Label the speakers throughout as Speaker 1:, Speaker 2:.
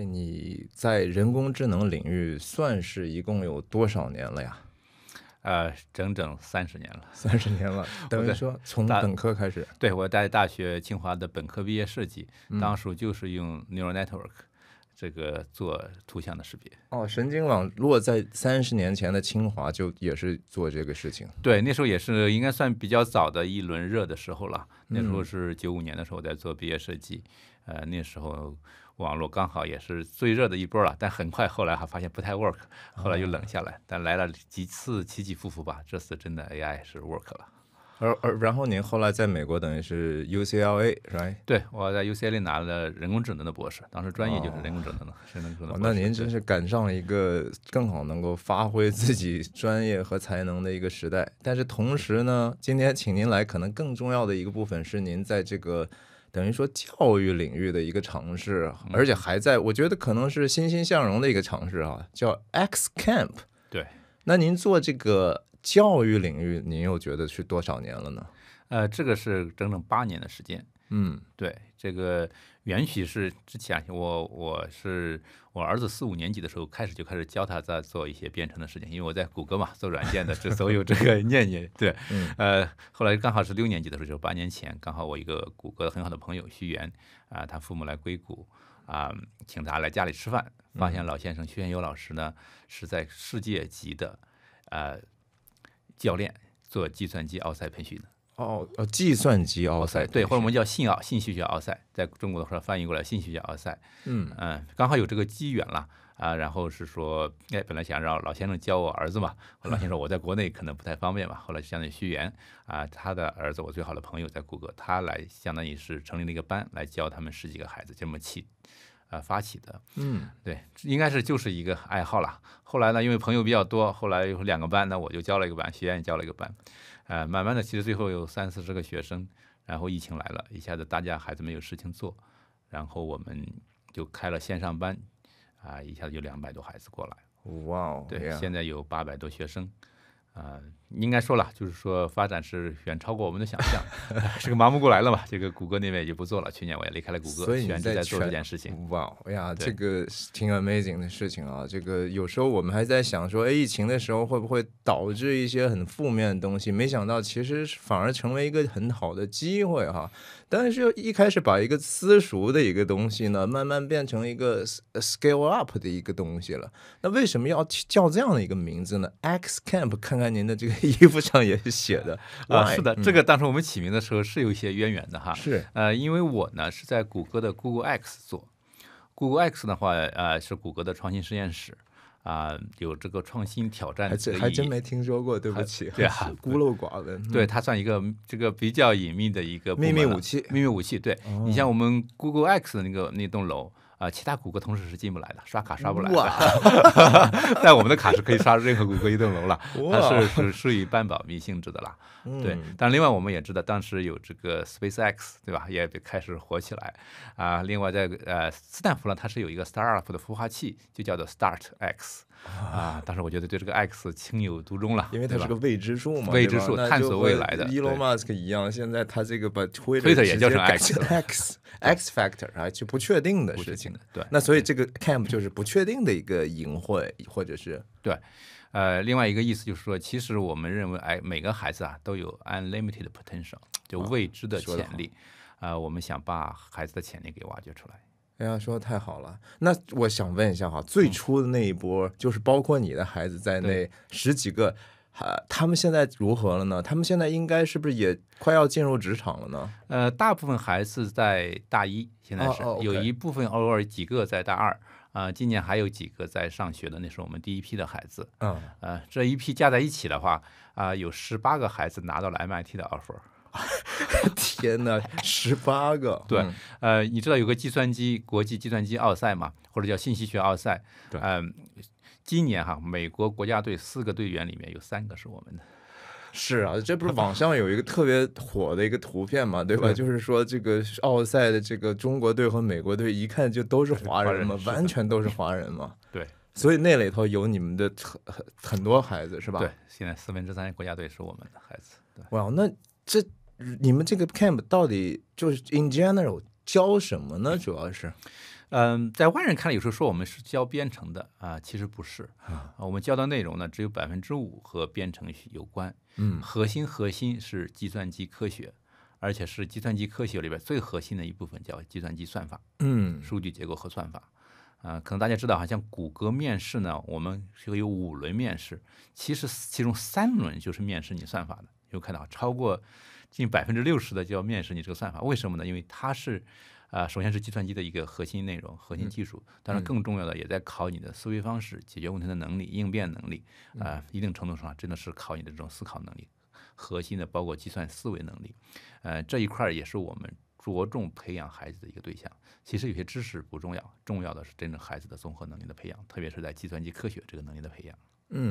Speaker 1: Charlie，你在人工智能领域算是一共有多少年了呀？
Speaker 2: 整整30年了。
Speaker 1: 30年了，等于说从本科开始。
Speaker 2: 对，我在大学清华的本科毕业设计，当时就是用 neural network 这个做图像的识别。
Speaker 1: 神经网络在30年前的清华就也是做这个事情。
Speaker 2: 对，那时候也是应该算比较早的一轮热的时候了。那时候是95年的时候在做毕业设计，那时候网络刚好也是最热的一波了，但很快后来还发现不太 work， 后来又冷下来。但来了几次起起伏伏吧，这次真的 AI 是 work 了。
Speaker 1: 然后您后来在美国等于是 UCLA，right？
Speaker 2: 对，我在 UCLA 拿了人工智能的博士，当时专业就是人工智能的，人工智能博士。
Speaker 1: 那您真是赶上了一个更好能够发挥自己专业和才能的一个时代。但是同时呢，今天请您来，可能更重要的一个部分是您在这个等于说教育领域的一个尝试，而且还在我觉得可能是欣欣向荣的一个尝试啊，叫 X Camp。
Speaker 2: 对，
Speaker 1: 那您做这个教育领域，您又觉得是多少年了呢？
Speaker 2: 这个是整整8年的时间。对，这个缘起是之前我儿子4、5年级的时候开始教他在做一些编程的事情，因为我在谷歌嘛做软件的，这都有这个念念。对，后来刚好是6年级的时候，就是8年前，刚好我一个谷歌很好的朋友徐源他父母来硅谷请他来家里吃饭，发现老先生徐源友老师呢是在世界级的教练做计算机奥赛培训的。
Speaker 1: 计算机奥赛，
Speaker 2: 对，或者我们叫信息学奥赛，在中国的话翻译过来信息学奥赛。刚好有这个机缘了然后是说，本来想让老先生教我儿子嘛，老先生说我在国内可能不太方便嘛，后来相当于徐源他的儿子我最好的朋友在谷歌，他来相当于是成立了一个班来教他们10几个孩子，这么发起的。对，应该是就是一个爱好了。后来呢，因为朋友比较多，后来有2个班，那我就教了一个班，徐源也教了一个班。慢慢的，其实最后有30、40个学生，然后疫情来了，一下子大家孩子没有事情做，然后我们就开了线上班，一下子有200多孩子过来。
Speaker 1: 哇，
Speaker 2: 对，现在有800多学生。应该说了，就是说发展是远超过我们的想象，是个忙不过来了嘛。这个谷歌那边也不做了，去年我也离开了谷歌，
Speaker 1: 所以
Speaker 2: 你在做这件事情。
Speaker 1: 哇呀，这个挺 amazing 的事情啊！这个有时候我们还在想说，疫情的时候会不会导致一些很负面的东西？没想到其实反而成为一个很好的机会哈。但是一开始把一个私塾的一个东西呢，慢慢变成一个 scale up 的一个东西了。那为什么要叫这样的一个名字呢 ？X Camp， 看看您的这个衣服上也是写的
Speaker 2: 是的，这个当时我们起名的时候是有一些渊源的哈。
Speaker 1: 是
Speaker 2: 因为我呢是在谷歌的 Google X 做，Google X 的话是谷歌的创新实验室。有这个创新挑战的
Speaker 1: 还真没听说过，对不起，
Speaker 2: 对
Speaker 1: 孤陋寡闻。
Speaker 2: 对，它算一个这个比较隐秘的一个
Speaker 1: 秘密武器。
Speaker 2: 秘密武器，对，你像我们 Google X 的那栋楼其他谷歌同事是进不来的，刷卡刷不来的。但我们的卡是可以刷任何谷歌一栋楼了，它是属于半保密性质的啦。对，但另外我们也知道，当时有这个 SpaceX， 对吧？也开始火起来另外在斯坦福呢，它是有一个 Startup 的孵化器，就叫做 StartX。当时我觉得对这个 X 情有独钟了，
Speaker 1: 因为它是个未知数嘛，
Speaker 2: 未知数探索未来的。
Speaker 1: Elon Musk 一样，现在他这个把
Speaker 2: Twitter 也叫成
Speaker 1: X Factor 就不确定的事情。
Speaker 2: 对，
Speaker 1: 那所以这个 Camp 就是不确定的一个营会，或者是
Speaker 2: 对。另外一个意思就是说，其实我们认为每个孩子都有 unlimited potential， 就未知的潜力。我们想把孩子的潜力给挖掘出来。
Speaker 1: 哎呀，说的太好了。那我想问一下哈，最初的那一波，就是包括你的孩子在内10几个，他们现在如何了呢？他们现在应该是不是也快要进入职场了呢？
Speaker 2: 大部分孩子在大1，现在是有一部分偶尔几个在大2。今年还有几个在上学的，那是我们第一批的孩子。这一批加在一起的话，有18个孩子拿到了 MIT 的 offer。
Speaker 1: 天哪，18个！
Speaker 2: 对，你知道有个国际计算机奥赛嘛，或者叫信息学奥赛。
Speaker 1: 对，
Speaker 2: 今年美国国家队4个队员里面有3个是我们的。
Speaker 1: 是啊，这不是网上有一个特别火的一个图片嘛，对吧？就是说这个奥赛的这个中国队和美国队一看就都是华人嘛，完全都是华人嘛。
Speaker 2: 对，
Speaker 1: 所以那里头有你们的很多孩子是吧？
Speaker 2: 对，现在3/4国家队是我们的孩子。
Speaker 1: 哇，那你们这个 camp 到底就是 in general 教什么呢？主要是
Speaker 2: 在外人看来，有时候说我们是教编程的其实不是我们教的内容呢，只有5%和编程有关。核心是计算机科学，而且是计算机科学里边最核心的一部分，叫计算机算法。数据结构和算法。可能大家知道像谷歌面试呢，我们是有5轮面试，其实其中3轮就是面试你算法的。有看到超过近60%的就要面试你这个算法，为什么呢？因为它是首先是计算机的一个核心内容、核心技术，当然更重要的也在考你的思维方式、解决问题的能力、应变能力。一定程度上真的是考你的这种思考能力，核心的包括计算思维能力。这一块也是我们着重培养孩子的一个对象。其实有些知识不重要，重要的是真正孩子的综合能力的培养，特别是在计算机科学这个能力的培养。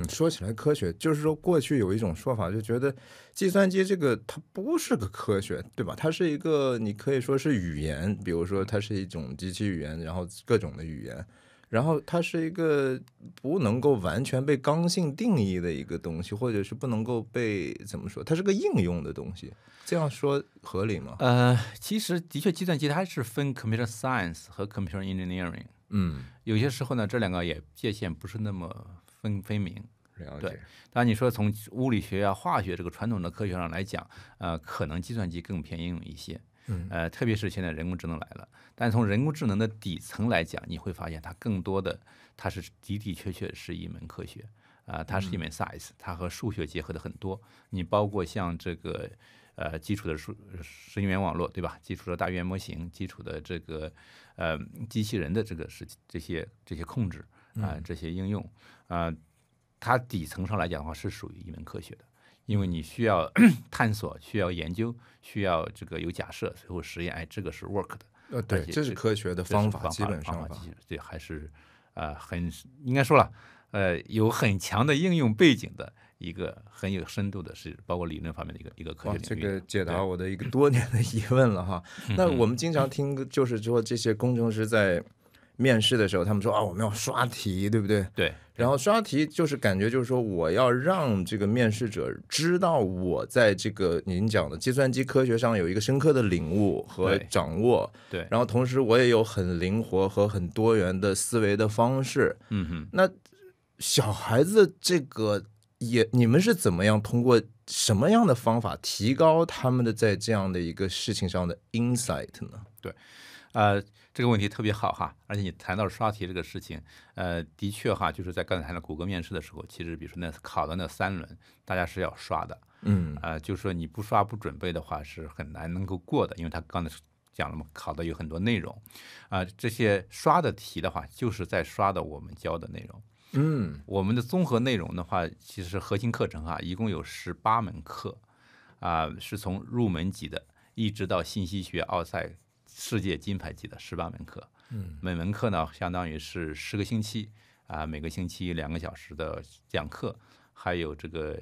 Speaker 1: 说起来科学，就是说过去有一种说法，就觉得计算机这个它不是个科学，对吧？它是一个你可以说是语言，比如说它是一种机器语言，然后各种的语言，然后它是一个不能够完全被刚性定义的一个东西，或者是不能够被怎么说，它是个应用的东西。这样说合理吗？
Speaker 2: 其实的确，计算机它是分 computer science 和 computer engineering。有些时候呢，这两个也界限不是那么分明。对，当然你说从物理学化学这个传统的科学上来讲，可能计算机更偏应用一些。特别是现在人工智能来了，但从人工智能的底层来讲，你会发现它更多的它是的确是一门科学它是一门 science， 它和数学结合的很多。你包括像这个基础的神经元网络，对吧？基础的大语言模型，基础的这个机器人的这个是这些控制这些应用它底层上来讲的话是属于一门科学的，因为你需要探索，需要研究，需要这个有假设，最后实验，这个是 work 的。
Speaker 1: 对，这是科学的方法，基本上
Speaker 2: 对，还是很应该说了，有很强的应用背景的一个很有深度的，是包括理论方面的一个科学领域。
Speaker 1: 这个解答我的一个多年的疑问了哈。那我们经常听，就是说这些工程师在面试的时候，他们说我们要刷题，对不对？
Speaker 2: 对。
Speaker 1: 然后刷题就是感觉就是说，我要让这个面试者知道我在这个您讲的计算机科学上有一个深刻的领悟和掌握。
Speaker 2: 对。
Speaker 1: 然后同时我也有很灵活和很多元的思维的方式。那小孩子这个你们是怎么样通过什么样的方法提高他们的在这样的一个事情上的 insight 呢？
Speaker 2: 对。这个问题特别好哈，而且你谈到了刷题这个事情，的确哈，就是在刚才谈到谷歌面试的时候，其实比如说那考的那3轮，大家是要刷的，就是说你不刷不准备的话是很难能够过的，因为他刚才讲了嘛，考的有很多内容，这些刷的题的话，就是在刷的我们教的内容，我们的综合内容的话，其实核心课程一共有18门课，是从入门级的一直到信息学奥赛世界金牌级的18门课，每门课呢相当于是10个星期每个星期2个小时的讲课，还有这个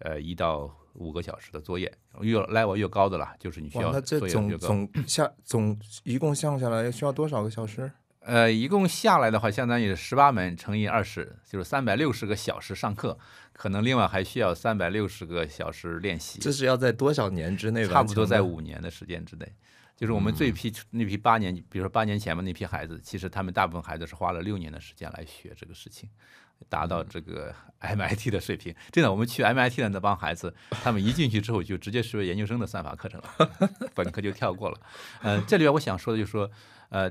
Speaker 2: 1到5个小时的作业，越 level 越高的了，就是你需要作业越高。
Speaker 1: 总一共上下来需要多少个小时？
Speaker 2: 一共下来的话，相当于18门乘以20，就是360个小时上课，可能另外还需要360个小时练习。
Speaker 1: 这是要在多少年之内完成的？
Speaker 2: 差不多在5年的时间之内。就是我们那批8年，比如说8年前嘛，那批孩子，其实他们大部分孩子是花了6年的时间来学这个事情，达到这个 MIT 的水平。真的，我们去 MIT 的那帮孩子，他们一进去之后就直接学研究生的算法课程了，本科就跳过了。这里边我想说的就是说，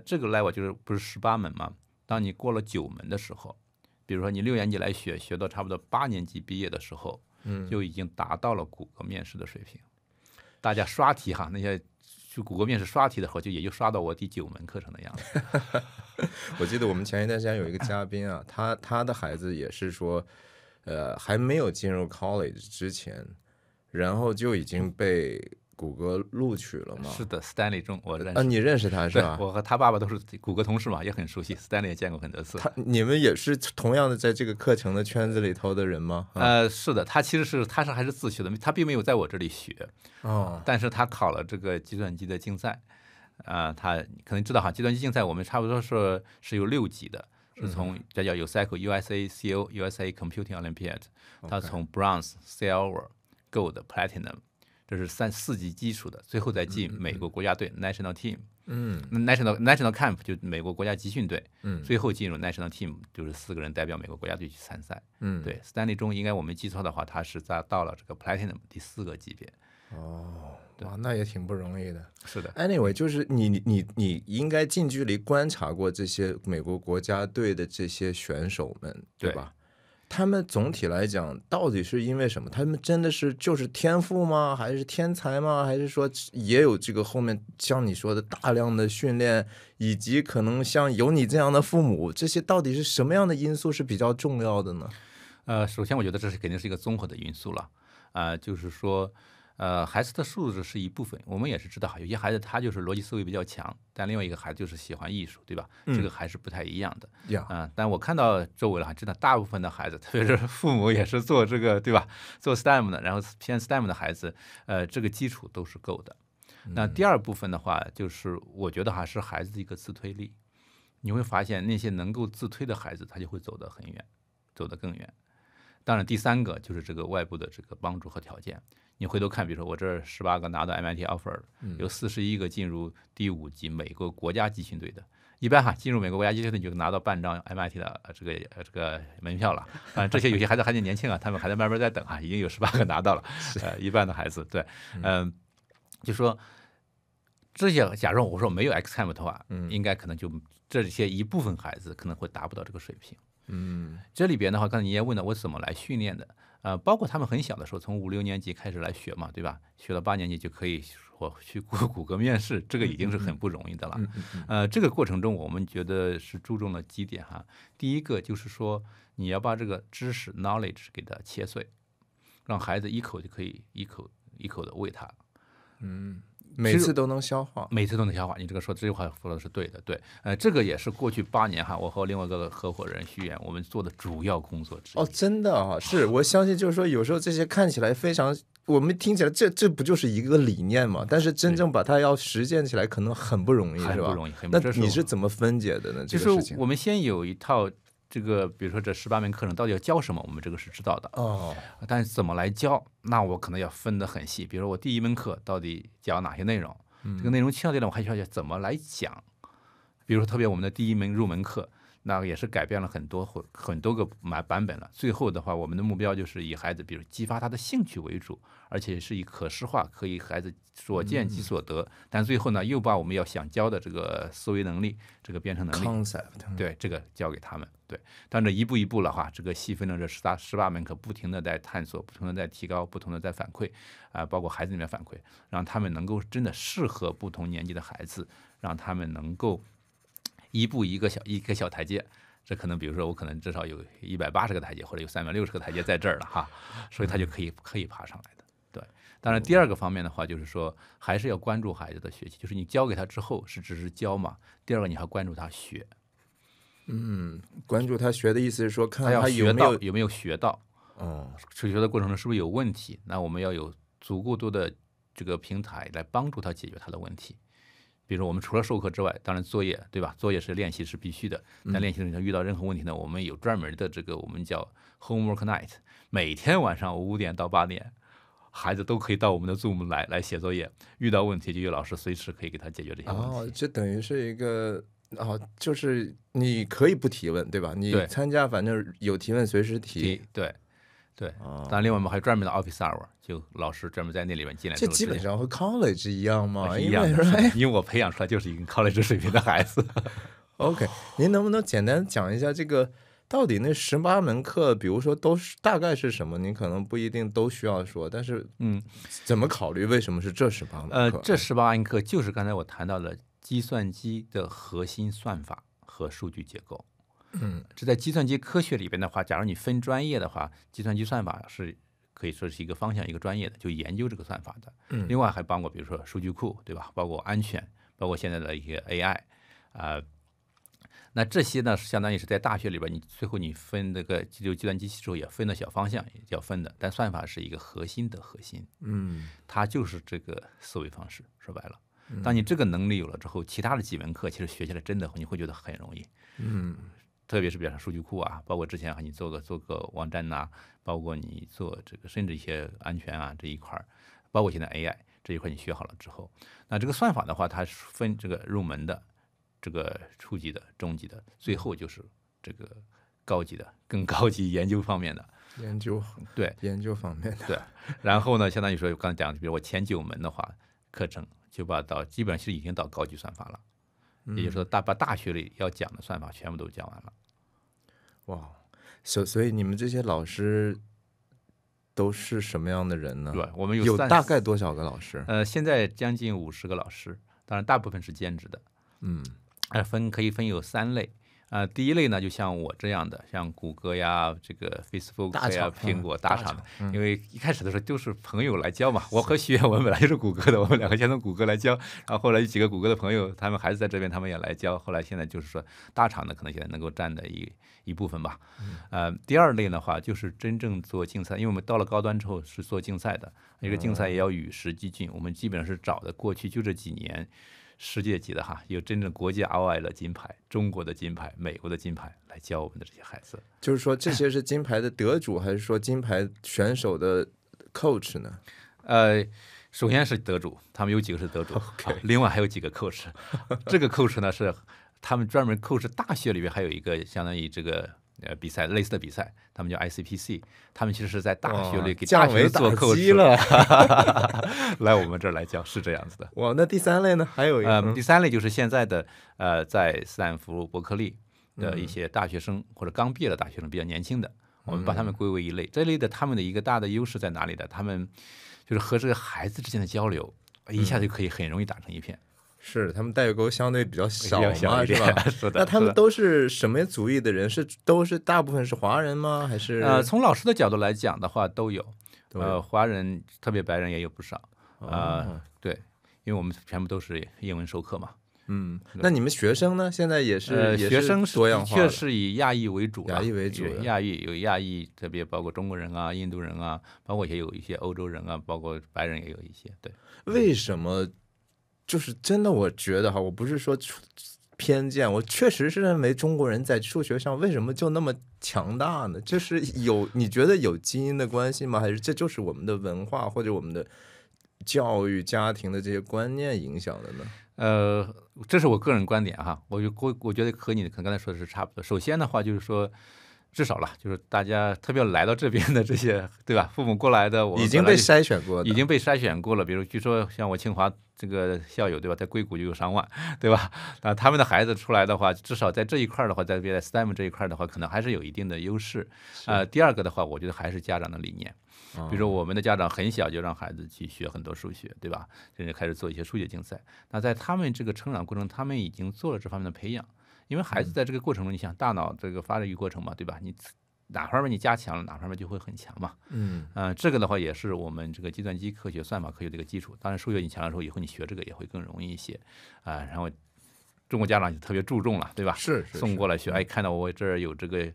Speaker 2: 这个 level 就是不是18门嘛？当你过了9门的时候，比如说你6年级来学到差不多8年级毕业的时候，就已经达到了谷歌面试的水平。大家刷题哈，那些去谷歌面试刷题的时候，也就刷到我第9门课程的样子。
Speaker 1: 我记得我们前一段时间有一个嘉宾他的孩子也是说，还没有进入 college 之前，然后就已经被谷歌录取了嘛？
Speaker 2: 是的 ，Stanley 中我认识。
Speaker 1: 你认识他是吧？
Speaker 2: 我和他爸爸都是谷歌同事嘛，也很熟悉。Stanley 也见过很多次。
Speaker 1: 你们也是同样的在这个课程的圈子里头的人吗？
Speaker 2: 是的，他其实他还是自学的，他并没有在我这里学。但是他考了这个计算机的竞赛。他可能知道哈，计算机竞赛我们差不多是有6级的，是从这叫 USACO USA Computing Olympiad， 他从 Bronze、Silver、Gold、Platinum 这是4级基础的，最后再进美国国家队 National Team。National Camp 就美国国家集训队，最后进入 National Team， 就是4个人代表美国国家队去参赛。对 ，Stanley 中应该我没记错的话，他是到了这个 Platinum 第4个级别。
Speaker 1: 哇，那也挺不容易的。
Speaker 2: 是的
Speaker 1: ，Anyway， 就是你应该近距离观察过这些美国国家队的这些选手们，对吧？他们总体来讲，到底是因为什么？他们真的就是天赋吗？还是天才吗？还是说也有这个后面像你说的大量的训练，以及可能像有你这样的父母，这些到底是什么样的因素是比较重要的呢？
Speaker 2: 首先我觉得这肯定是一个综合的因素了，就是说。孩子的素质是一部分，我们也是知道，有些孩子他就是逻辑思维比较强，但另外一个孩子就是喜欢艺术，对吧？这个还是不太一样的。但我看到周围了，真的大部分的孩子，特别是父母也是做这个，对吧？做 STEM 的，然后偏 STEM 的孩子，这个基础都是够的。那第二部分的话，就是我觉得还是孩子的一个自推力。你会发现那些能够自推的孩子，他就会走得很远，走得更远。当然，第3个就是这个外部的这个帮助和条件。你回头看，比如说我这18个拿到 MIT offer 了，有41个进入第5级美国国家集训队的。一般进入美国国家集训队你就拿到半张 MIT 的这个门票了。这些有些孩子还年轻他们还在慢慢在等已经有18个拿到了。一半的孩子，对，就说这些，假如我说没有 XCamp 的话，应该可能就这些一部分孩子可能会达不到这个水平。这里边的话，刚才你也问了我怎么来训练的。包括他们很小的时候，从5、6年级开始来学嘛，对吧？学到8年级就可以说去谷歌面试，这个已经是很不容易的了。这个过程中，我们觉得是注重了几点第一个就是说，你要把这个知识 knowledge 给它切碎，让孩子一口就可以一口一口的喂它。
Speaker 1: 每次都能消化，
Speaker 2: 每次都能消化。你这句话说的是对的，对，这个也是过去8年我和另外一个合伙人徐远我们做的主要工作之一。
Speaker 1: 真的是我相信，就是说有时候这些看起来非常，我们听起来这不就是一个理念嘛？但是真正把它要实践起来，可能很不容易，
Speaker 2: 很不容易。
Speaker 1: 那你是怎么分解的呢？
Speaker 2: 就是我们先有一套。这个比如说这18门课程到底要教什么，我们这个是知道的但是怎么来教，那我可能要分得很细。比如说我第1门课到底教哪些内容，这个内容强调点我还需要怎么来讲。比如说特别我们的第1门入门课，那也是改变了很多个版本了。最后的话，我们的目标就是以孩子比如激发他的兴趣为主，而且是以可视化，可以孩子所见即所得。但最后呢，又把我们要想教的这个思维能力、这个编程能力
Speaker 1: concept，
Speaker 2: 对这个教给他们。对，但这一步一步了这个细分了这18门课，不停的在探索，不停的在提高，不同的在反馈包括孩子里面反馈，让他们能够真的适合不同年纪的孩子，让他们能够一步一个小台阶。这可能比如说我可能至少有180个台阶，或者有360个台阶在这儿了所以他就可以爬上来的。对，当然第2个方面的话，就是说还是要关注孩子的学习，就是你教给他之后是只是教嘛，第2个你还关注他学。
Speaker 1: 关注他学的意思是说，看他
Speaker 2: 有没有学到。学的过程中是不是有问题？那我们要有足够多的这个平台来帮助他解决他的问题。比如说我们除了授课之外，当然作业，对吧？作业是练习是必须的，但练习的时候遇到任何问题呢，我们有专门的这个我们叫 homework night， 每天晚上5点到8点，孩子都可以到我们的 Zoom 来写作业，遇到问题就有老师随时可以给他解决这些问题。
Speaker 1: 这等于是一个就是你可以不提问，对吧？你参加反正有提问随时提。
Speaker 2: 对。当然另外我们还有专门的 office hour， 就老师专门在那里面进来。
Speaker 1: 这基本上和 college 一样吗？
Speaker 2: 一样的，因为我培养出来就是一个 college 水平的孩子。
Speaker 1: OK， 您能不能简单讲一下这个到底那18门课，比如说都是大概是什么？您可能不一定都需要说，但是怎么考虑？为什么是这18门课？
Speaker 2: 这18门课就是刚才我谈到的计算机的核心算法和数据结构。这在计算机科学里边的话，假如你分专业的话，计算机算法是可以说是一个方向一个专业的，就研究这个算法的。另外还包括比如说数据库，对吧？包括安全，包括现在的一些 AI 那这些呢，相当于是在大学里边，你最后你分这个计算机之后也分的小方向也要分的，但算法是一个核心的核心。它就是这个思维方式。说白了，当你这个能力有了之后，其他的几门课其实学起来真的你会觉得很容易。特别是比如说数据库包括之前你做个网站包括你做这个甚至一些安全这一块，包括现在 AI 这一块你学好了之后，那这个算法的话，它分这个入门的、这个初级的、中级的，最后就是这个高级的、更高级研究方面的。
Speaker 1: 研究方面的。
Speaker 2: 对，然后呢，相当于说刚才讲，比如我前9门的话，课程就基本上是已经到高级算法了，也就是说把大学里要讲的算法全部都讲完了。
Speaker 1: 哇，所以你们这些老师都是什么样的人呢？
Speaker 2: 对，我们
Speaker 1: 有大概多少个老师？
Speaker 2: 现在将近50个老师，当然大部分是兼职的。可以分有3类。第一类呢，就像我这样的，像谷歌呀、这个 Facebook 呀、苹果大厂的，因为一开始的时候就是朋友来教嘛。我和徐远文本来就是谷歌的，我们2个先从谷歌来教，然后后来有几个谷歌的朋友，他们孩子在这边，他们也来教。后来现在就是说，大厂的可能现在能够占的一部分吧。第二类的话，就是真正做竞赛，因为我们到了高端之后是做竞赛的，一个竞赛也要与时俱进。我们基本上是找的过去就这几年。世界级的有真正国际 ROI 的金牌，中国的金牌，美国的金牌来教我们的这些孩子。
Speaker 1: 就是说这些是金牌的得主，还是说金牌选手的 coach 呢？
Speaker 2: 首先是得主，他们有几个是得主，另外还有几个 coach。这个 coach 呢是他们专门 coach 大学里面还有一个相当于这个比赛类似的比赛，他们叫 ICPC， 他们其实是在大学里给大学做 coach 了，来我们这儿来教，是这样子的。
Speaker 1: 哇，那第3类呢？还有一个，
Speaker 2: 第3类就是现在的在斯坦福、伯克利的一些大学生或者刚毕业的大学生，比较年轻的，我们把他们归为一类。这类的他们的一个大的优势在哪里的？他们就是和这个孩子之间的交流，一下就可以很容易打成一片。
Speaker 1: 是他们代沟相对比较小嘛，
Speaker 2: 是
Speaker 1: 吧？那他们都是什么族裔的人？都是大部分是华人吗？还是
Speaker 2: 从老师的角度来讲的话，都有。华人特别白人也有不少。对，因为我们全部都是英文授课嘛。
Speaker 1: 那你们学生呢？现在也是
Speaker 2: 学生
Speaker 1: 多样化的，
Speaker 2: 确是以亚裔为主。
Speaker 1: 亚裔为主，
Speaker 2: 亚裔，特别包括中国人啊、印度人啊，包括也有一些欧洲人啊，包括白人也有一些。对，
Speaker 1: 为什么？就是真的，我觉得我不是说偏见，我确实是认为中国人在数学上为什么就那么强大呢？就是你觉得有基因的关系吗？还是这就是我们的文化或者我们的教育、家庭的这些观念影响的呢？
Speaker 2: 这是我个人观点我觉得和你刚才说的是差不多。首先的话就是说，至少了，就是大家特别来到这边的这些，对吧？父母过来的，
Speaker 1: 已经被筛选过的，
Speaker 2: 已经被筛选过了。比如据说像我清华这个校友，对吧，在硅谷就有上万，对吧？他们的孩子出来的话，至少在这一块的话，在 STEM 这一块的话，可能还是有一定的优势。第二个的话，我觉得还是家长的理念。比如说我们的家长很小就让孩子去学很多数学，对吧？甚至开始做一些数学竞赛。那在他们这个成长过程，他们已经做了这方面的培养。因为孩子在这个过程中，你想大脑这个发育过程嘛，对吧？你哪方面你加强了，哪方面就会很强嘛。这个的话也是我们这个计算机科学、算法科学的一个基础。当然，数学你强了之后，以后你学这个也会更容易一些然后中国家长就特别注重了，对吧？
Speaker 1: 是
Speaker 2: 送过来学，看到我这儿有这个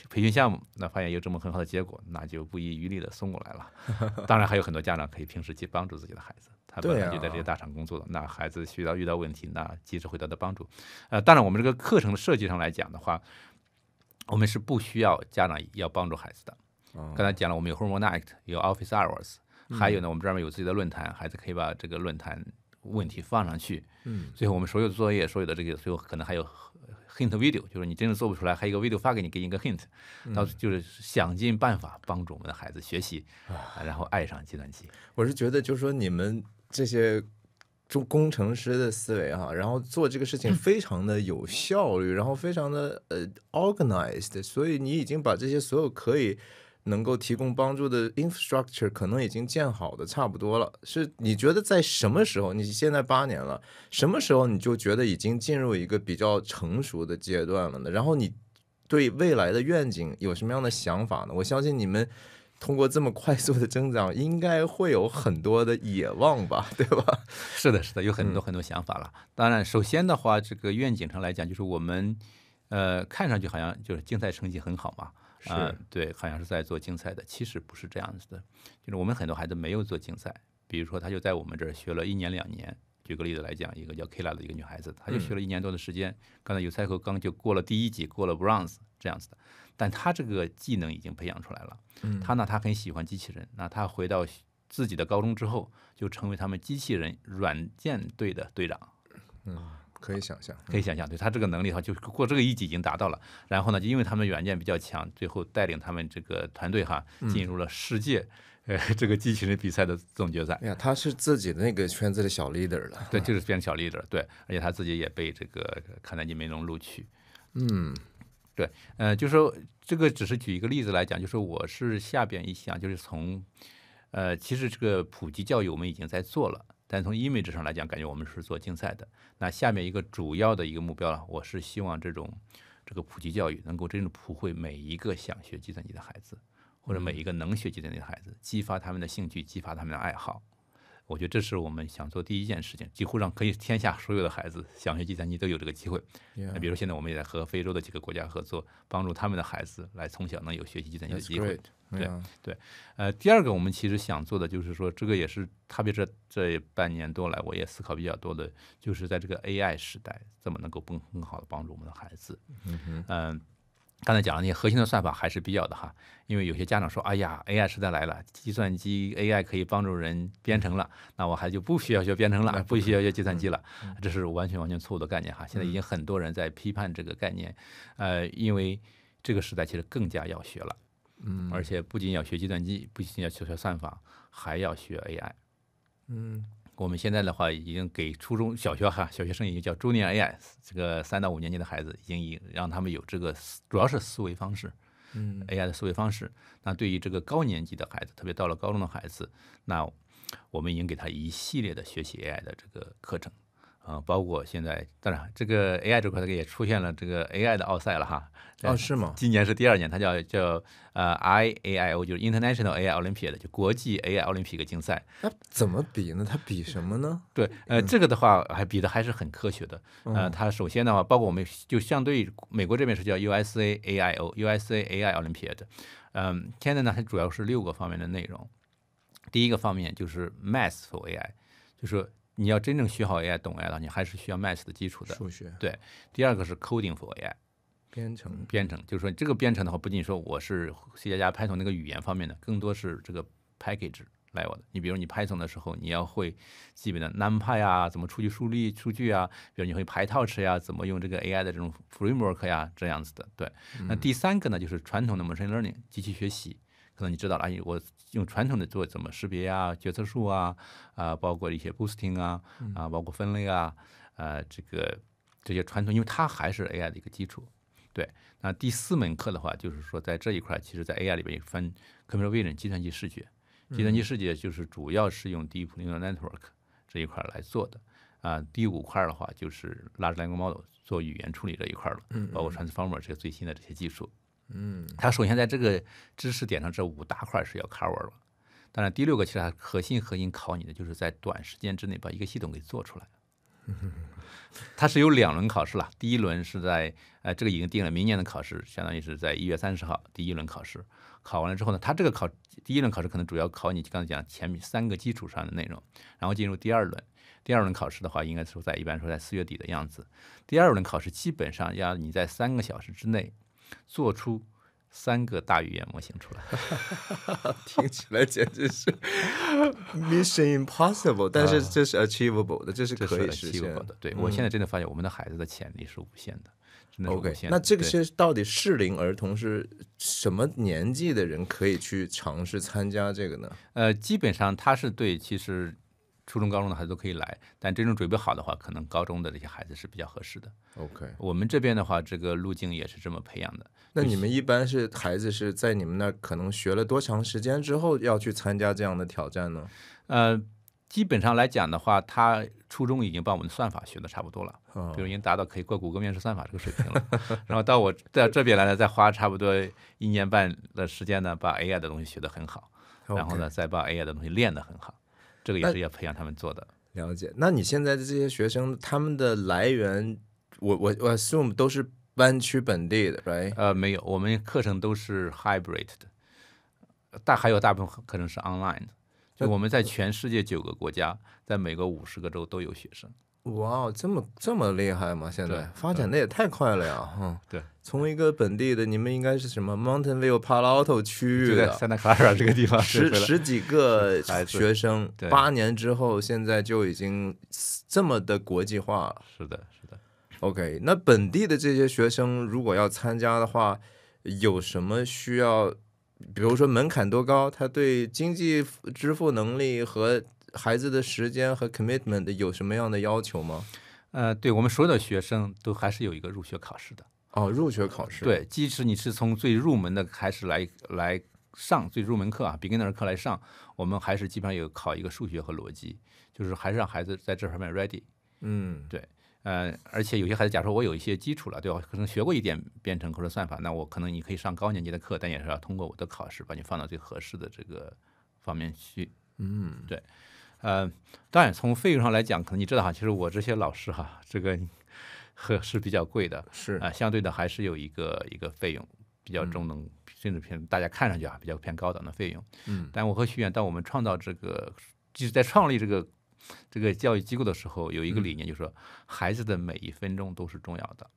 Speaker 2: 培训项目，那发现有这么很好的结果，那就不遗余力的送过来了。当然，还有很多家长可以平时去帮助自己的孩子。他本来就在这些大厂工作的，那孩子遇到问题，那及时会得到帮助。当然，我们这个课程的设计上来讲的话，我们是不需要家长要帮助孩子的。刚才讲了，我们有 Homework Night， 有 Office Hours，还有呢，我们专门有自己的论坛，孩子可以把这个论坛问题放上去。最后我们所有的作业，所有的这个，最后可能还有 hint video， 就是你真的做不出来，还有一个 video 发给你，给你一个 hint， 到就是想尽办法帮助我们的孩子学习，然后爱上计算机。
Speaker 1: 我是觉得，就是说你们这些工程师的思维然后做这个事情非常的有效率，然后非常的organized， 所以你已经把这些所有可以能够提供帮助的 infrastructure 可能已经建好的差不多了。是你觉得在什么时候，你现在8年了，什么时候你就觉得已经进入一个比较成熟的阶段了呢？然后你对未来的愿景有什么样的想法呢？我相信你们通过这么快速的增长，应该会有很多的野望吧，对吧？
Speaker 2: 是的，有很多想法了。当然，首先的话，这个愿景上来讲，就是我们看上去好像就是竞赛成绩很好嘛，对，好像是在做竞赛的，其实不是这样子的。就是我们很多孩子没有做竞赛，比如说他就在我们这儿学了1年2年。举个例子来讲，一个叫 Kayla 的一个女孩子，她就学了1年多的时间，刚才有赛后刚就过了第1级，过了 Bronze 这样子的。但她这个技能已经培养出来了。她很喜欢机器人，那她回到自己的高中之后，就成为他们机器人软件队的队长。
Speaker 1: 可以想象，
Speaker 2: 可以想象，对他这个能力的话，就过这个一级已经达到了。然后呢，就因为他们软件比较强，最后带领他们这个团队进入了世界这个机器人比赛的总决赛。
Speaker 1: 哎呀，他是自己的那个圈子的小 leader 了。
Speaker 2: 对，就是变成小 leader，对，而且他自己也被这个卡耐基梅隆录取。对，就是说这个只是举一个例子来讲，就是我是下边一项，就是从其实这个普及教育我们已经在做了。但从 image 上来讲，感觉我们是做竞赛的。那下面一个主要的一个目标了，我是希望这个普及教育能够真正普惠每一个想学计算机的孩子，或者每一个能学计算机的孩子，激发他们的兴趣，激发他们的爱好。我觉得这是我们想做第一件事情，几乎让可以天下所有的孩子想学计算机都有这个机会。比如现在我们也在和非洲的几个国家合作，帮助他们的孩子来从小能有学习计算机的机会。对，第二个我们其实想做的就是说，这个也是特别这半年多来我也思考比较多的，就是在这个 AI 时代，怎么能够更好的帮助我们的孩子。刚才讲的那些核心的算法还是必要的哈，因为有些家长说，哎呀 ，AI 时代来了，计算机 AI 可以帮助人编程了，那我孩子就不需要学编程了，不需要学计算机了，这是完全错误的概念哈。现在已经很多人在批判这个概念，因为这个时代其实更加要学了，而且不仅要学计算机，不仅要学算法，还要学 AI。我们现在的话已经给初中小学生已经叫 Junior AI， 这个3到5年级的孩子已经让他们有这个主要是思维方式，AI 的思维方式。那对于这个高年级的孩子，特别到了高中的孩子，那我们已经给他一系列的学习 AI 的这个课程。包括现在，当然这个 AI 这块也出现了这个 AI 的奥赛了哈。
Speaker 1: 是吗？
Speaker 2: 今年是第2年，它叫IAIO， 就是 International AI Olympiad， 就国际 AI 奥林匹克竞赛。
Speaker 1: 那怎么比呢？它比什么呢？
Speaker 2: 对，这个的话比的还是很科学的。它首先的话，包括我们就相对于美国这边是叫 USA AI Olympiad。现在呢，它主要是6个方面的内容。第一个方面就是 Math for AI， 就是你要真正学好 AI 懂 AI 了，你还是需要 Math 的基础的
Speaker 1: 数学。
Speaker 2: 对，第2个是 Coding for AI， 编程，就是说这个编程的话，不仅说我是 C++、Python 那个语言方面的，更多是这个 package 来我的。你比如你 Python 的时候，你要会基本的 NumPy 啊，怎么处理数据啊，比如你会 PyTorch 呀，怎么用这个 AI 的这种 framework 呀，这样子的。对，那第3个呢，就是传统的 machine learning 机器学习。可能你知道了，我用传统的做怎么识别啊、决策树啊，包括一些 boosting 啊，包括分类啊，这些传统，因为它还是 AI 的一个基础。对，那第4门课的话，就是说在这一块，其实在 AI 里边也分 computer vision 计算机视觉，计算机视觉就是主要是用 deep neural network 这一块来做的。第5块的话就是 large language model 做语言处理这一块了，包括 transformer 这个最新的这些技术。它首先在这个知识点上，这5大块是要 cover 了。当然，第6个其实它核心考你的就是在短时间之内把一个系统给做出来。它是有2轮考试了，第1轮是在这个已经定了，明年的考试相当于是在1月30号第1轮考试，考完了之后呢，它这个第1轮考试可能主要考你刚才讲前面3个基础上的内容，然后进入第2轮。第2轮考试的话，应该是一般说在4月底的样子。第2轮考试基本上要你在3个小时之内做出3个大语言模型出来。
Speaker 1: 听起来简直是 Mission Impossible， 但是这是 achievable 的，这是可以实现
Speaker 2: 的。对，我现在真的发现我们的孩子的潜力是无限的，真的是无限的。
Speaker 1: 那这个是到底适龄儿童是什么年纪的人可以去尝试参加这个呢？
Speaker 2: 基本上他是对，其实初中、高中的孩子都可以来，但真正准备好的话，可能高中的这些孩子是比较合适的。
Speaker 1: OK，
Speaker 2: 我们这边的话，这个路径也是这么培养的。
Speaker 1: 那你们一般是孩子是在你们那儿可能学了多长时间之后要去参加这样的挑战呢？
Speaker 2: 基本上来讲的话，他初中已经把我们的算法学的差不多了，比如已经达到可以过谷歌面试算法这个水平了。然后到我在这边来呢，再花差不多1年半的时间呢，把 AI 的东西学得很好，然后呢，再把 AI 的东西练得很好。这个也是要培养他们做的。
Speaker 1: 了解。那你现在的这些学生，他们的来源，我 assume 都是湾区本地的 ，right？
Speaker 2: 没有，我们课程都是 hybrid 的，还有大部分课程是 online 的。就我们在全世界9个国家，在美国50个州都有学生。
Speaker 1: 哇，这么厉害吗？现在发展的也太快了呀！
Speaker 2: 对，
Speaker 1: 从一个本地的，你们应该是什么 Mountain View、Palo Alto 区域
Speaker 2: 就在
Speaker 1: 的
Speaker 2: Santa Clara 这个地方，
Speaker 1: 十几个
Speaker 2: 孩子
Speaker 1: 学生
Speaker 2: 对
Speaker 1: ，8年之后，现在就已经这么的国际化了。
Speaker 2: 是的，是的。
Speaker 1: OK，那本地的这些学生如果要参加的话，有什么需要？比如说门槛多高？他对经济支付能力和孩子的时间和 commitment 有什么样的要求吗？
Speaker 2: 对我们所有的学生都还是有一个入学考试的。
Speaker 1: 哦，入学考试。
Speaker 2: 对，即使你是从最入门的开始来上最入门课啊，beginner 课来上，我们还是基本上有考一个数学和逻辑，就是还是让孩子在这方面 ready。对。而且有些孩子，假如说我有一些基础了，对吧？可能学过一点编程或者算法，那我可能你可以上高年级的课，但也是要通过我的考试，把你放到最合适的这个方面去。对。当然从费用上来讲，可能你知道哈，其实我这些老师哈，这个是比较贵的，
Speaker 1: 是
Speaker 2: 相对的还是有一个费用比较中等，甚至偏大家看上去比较偏高档的费用。但我和学员当我们创造这个，就是在创立这个教育机构的时候，有一个理念，就是说孩子的每一分钟都是重要的。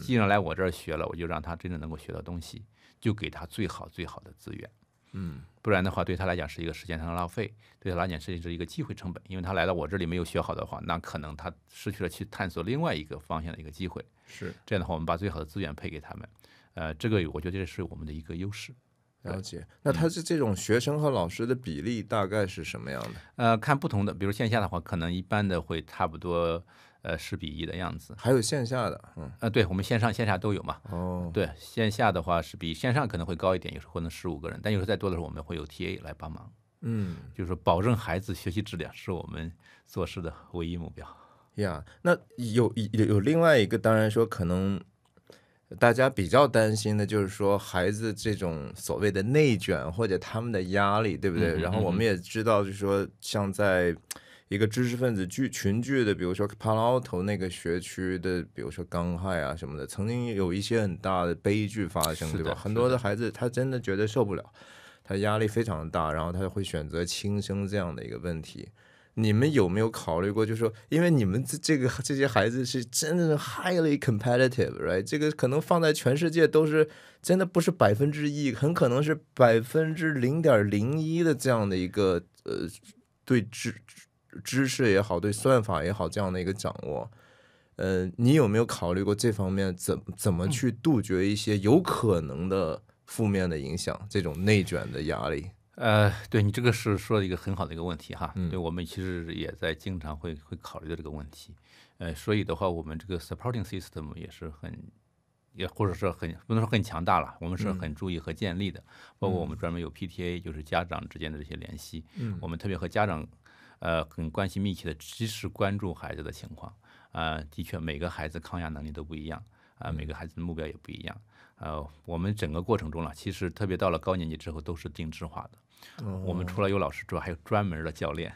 Speaker 2: 既然来我这儿学了，我就让他真正能够学到东西，就给他最好的资源。不然的话，对他来讲是一个时间上的浪费，对他来讲是一个机会成本，因为他来到我这里没有学好的话，那可能他失去了去探索另外一个方向的一个机会。
Speaker 1: 是
Speaker 2: 这样的话，我们把最好的资源配给他们，这个我觉得这是我们的一个优势。
Speaker 1: 了解。那他是这种学生和老师的比例大概是什么样
Speaker 2: 的？看不同的，比如线下的话，可能一般的会差不多10:1的样子。
Speaker 1: 还有线下的？
Speaker 2: 对，我们线上线下都有嘛。对，线下的话是比线上可能会高一点，有时候可能15个人，但有时候再多的时候，我们会有 TA 来帮忙。就是说保证孩子学习质量是我们做事的唯一目标。
Speaker 1: 那有另外一个，当然说可能大家比较担心的就是说孩子这种所谓的内卷或者他们的压力，对不对？然后我们也知道，就是说像在一个知识分子群聚的，比如说帕劳头那个学区的，比如说刚害啊什么的，曾经有一些很大的悲剧发生，对吧？很多的孩子他真的觉得受不了，他压力非常大，然后他会选择轻生这样的一个问题。你们有没有考虑过，就是说，因为你们这些孩子是真的 highly competitive，right？ 这个可能放在全世界都是真的不是1%，很可能是0.01%的这样的一个对知识也好，对算法也好这样的一个掌握。你有没有考虑过这方面怎么去杜绝一些有可能的负面的影响，这种内卷的压力？
Speaker 2: 对，你这个是说的一个很好的一个问题哈。对，我们其实也在经常会考虑的这个问题。所以的话，我们这个 supporting system 也是或者是不能说很强大了，我们是很注意和建立的。包括我们专门有 PTA， 就是家长之间的这些联系。我们特别和家长很关系密切的，及时关注孩子的情况。的确，每个孩子抗压能力都不一样，每个孩子的目标也不一样。我们整个过程中了，其实特别到了高年级之后，都是定制化的。我们除了有老师之外，还有专门的教练。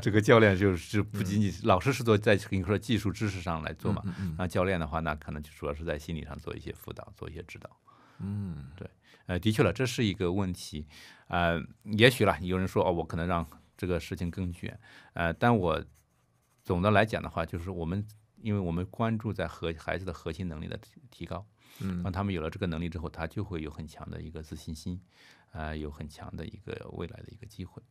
Speaker 2: 这个教练就是不仅仅老师是在跟你说技术知识上来做嘛，那教练的话，那可能就主要是在心理上做一些辅导，做一些指导。对，的确了，这是一个问题。也许了，有人说我可能让这个事情更卷，但我总的来讲的话，就是因为我们关注在孩子的核心能力的提高。当他们有了这个能力之后，他就会有很强的一个自信心，有很强的一个未来的一个机会。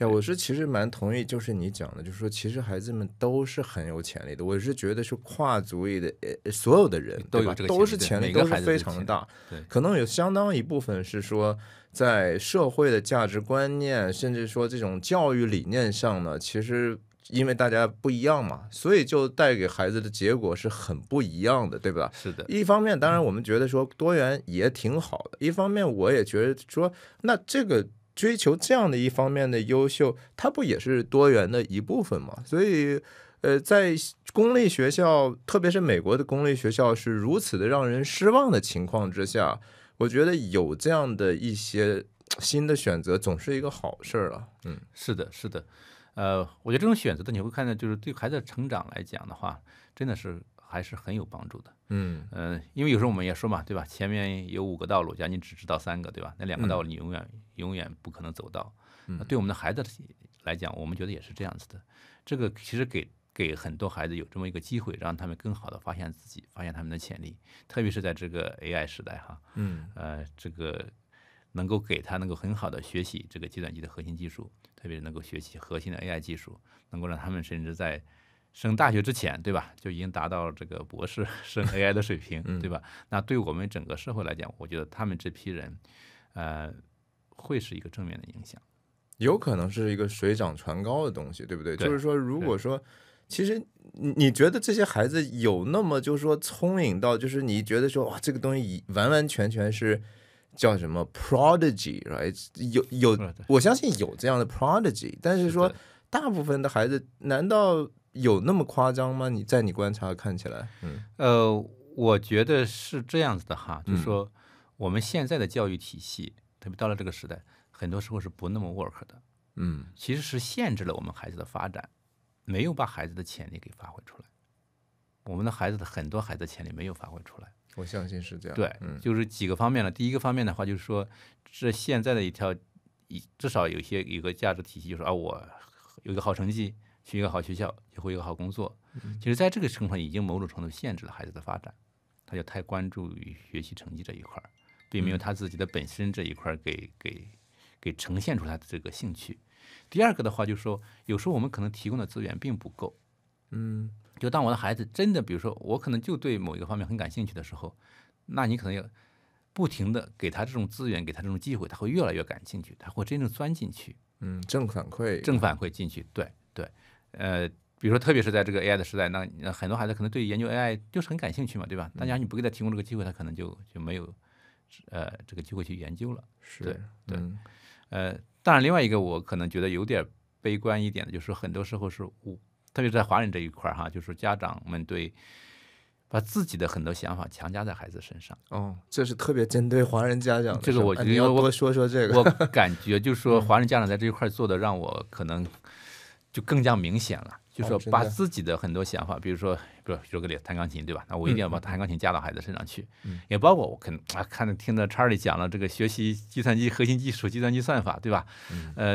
Speaker 1: 我是其实蛮同意，就是你讲的，就是说其实孩子们都是很有潜力的。我是觉得是跨族裔的所有的人
Speaker 2: 都有这个
Speaker 1: 都是潜力，都是非常大。可能有相当一部分是说在社会的价值观念，甚至说这种教育理念上呢，其实因为大家不一样嘛，所以就带给孩子的结果是很不一样的，对吧？
Speaker 2: 是的。
Speaker 1: 一方面，当然我们觉得说多元也挺好的；一方面，我也觉得说，那这个追求这样的一方面的优秀，它不也是多元的一部分吗？所以，在公立学校，特别是美国的公立学校是如此的让人失望的情况之下，我觉得有这样的一些新的选择，总是一个好事了。
Speaker 2: 是的，是的。我觉得这种选择的，你会看到，就是对孩子的成长来讲的话，真的是还是很有帮助的。因为有时候我们也说嘛，对吧？前面有5个道路，假如你只知道3个，对吧？那2个道路你永远不可能走到。对我们的孩子来讲，我们觉得也是这样子的。这个其实给给很多孩子有这么一个机会，让他们更好的发现自己，发现他们的潜力，特别是在这个 AI 时代哈，这个能够给他能够很好的学习这个计算机的核心技术，特别是能够学习核心的 AI 技术，能够让他们甚至在升大学之前，对吧，就已经达到这个博士升 AI 的水平，对吧？那对我们整个社会来讲，我觉得他们这批人，会是一个正面的影响。
Speaker 1: 有可能是一个水涨船高的东西，对不对？
Speaker 2: 对，
Speaker 1: 就是说，如果说，其实你觉得这些孩子有那么就是说聪明到，就是你觉得说哇，这个东西完完全全是叫什么 prodigy，right？ 有，我相信有这样的 prodigy， 但是说大部分的孩子难道有那么夸张吗？你观察看起来，
Speaker 2: 我觉得是这样子的哈，就是说我们现在的教育体系，特别到了这个时代，很多时候是不那么 work 的，其实是限制了我们孩子的发展，没有把孩子的潜力给发挥出来。我们的很多孩子的潜力没有发挥出来，
Speaker 1: 我相信是这样。
Speaker 2: 对，就是几个方面了。第一个方面的话，就是说这现在的至少有个价值体系，就是我有一个好成绩，去一个好学校，以后一个好工作。其实在这个情况已经某种程度限制了孩子的发展，他就太关注于学习成绩这一块，并没有他自己的本身这一块给呈现出他的这个兴趣。第二个的话，就是说有时候我们可能提供的资源并不够，就当我的孩子真的，比如说我可能就对某一个方面很感兴趣的时候，那你可能要不停的给他这种资源，给他这种机会，他会越来越感兴趣，他会真正钻进去。
Speaker 1: 正反馈
Speaker 2: 进去，对，比如说特别是在这个 AI 的时代，那很多孩子可能对研究 AI 就是很感兴趣嘛，对吧？大家你不给他提供这个机会，他可能就没有这个机会去研究了。
Speaker 1: 是，
Speaker 2: 对，当然另外一个我可能觉得有点悲观一点的，就是很多时候是特别是在华人这一块哈，就是家长们把自己的很多想法强加在孩子身上。
Speaker 1: 这是特别针对华人家长的。
Speaker 2: 这个我觉得
Speaker 1: 你要多说说这个。
Speaker 2: 我感觉就是说华人家长在这一块做的让我可能就更加明显了，就是说把自己的很多想法，比如说个弹钢琴，对吧？那我一定要把弹钢琴加到孩子身上去，也包括我听着 Charlie 讲了这个学习计算机核心技术、计算机算法，对吧？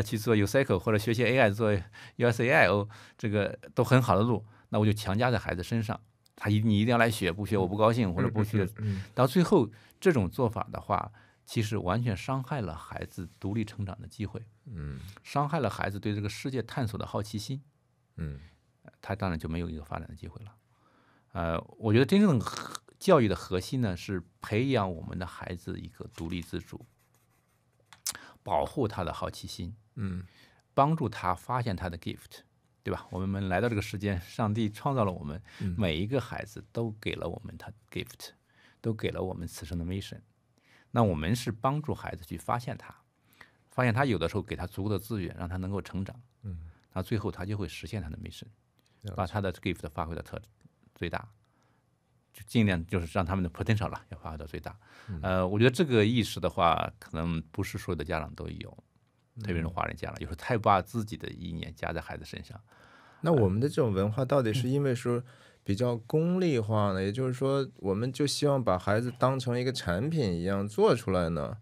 Speaker 2: 去做 UCycle 或者学习 AI 做 USAIO， 这个都很好的路，那我就强加在孩子身上，你一定要来学，不学我不高兴，或者不学，到最后这种做法的话，其实完全伤害了孩子独立成长的机会，伤害了孩子对这个世界探索的好奇心，他当然就没有一个发展的机会了。我觉得真正教育的核心呢，是培养我们的孩子一个独立自主，保护他的好奇心，帮助他发现他的 gift， 对吧？我们来到这个世间，上帝创造了我们，每一个孩子都给了我们他 gift， 都给了我们此生的 mission。那我们是帮助孩子去发现他有的时候给他足够的资源，让他能够成长，那最后他就会实现他的 mission， 把他的 gift 发挥到最大，就尽量就是让他们的 potential 要发挥到最大。我觉得这个意识的话，可能不是所有的家长都有，特别是华人家长，有时候太把自己的意念加在孩子身上。
Speaker 1: 那我们的这种文化到底是因为说比较功利化呢？也就是说，我们就希望把孩子当成一个产品一样做出来呢？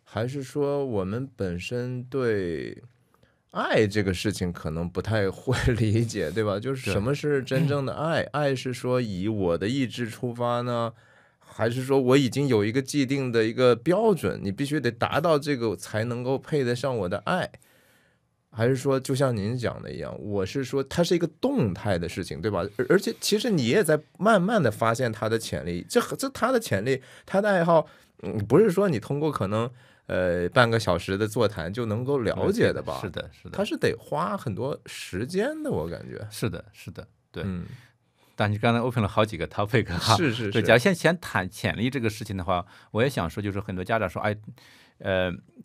Speaker 1: 还是说我们本身对爱这个事情可能不太会理解，对吧？就是什么是真正的爱？爱是说以我的意志出发呢，还是说我已经有一个既定的一个标准，你必须得达到这个才能够配得上我的爱？还是说就像您讲的一样，我是说它是一个动态的事情，对吧？而且其实你也在慢慢的发现他的潜力，这他的潜力，他的爱好，不是说你通过可能半个小时的座谈就能够了解的吧？
Speaker 2: 是的，
Speaker 1: 他是得花很多时间的，我感觉。
Speaker 2: 是的，对。但你刚才 open 了好几个 topic 哈，
Speaker 1: 是。
Speaker 2: 对，假如先谈潜力这个事情的话，我也想说，就是很多家长说，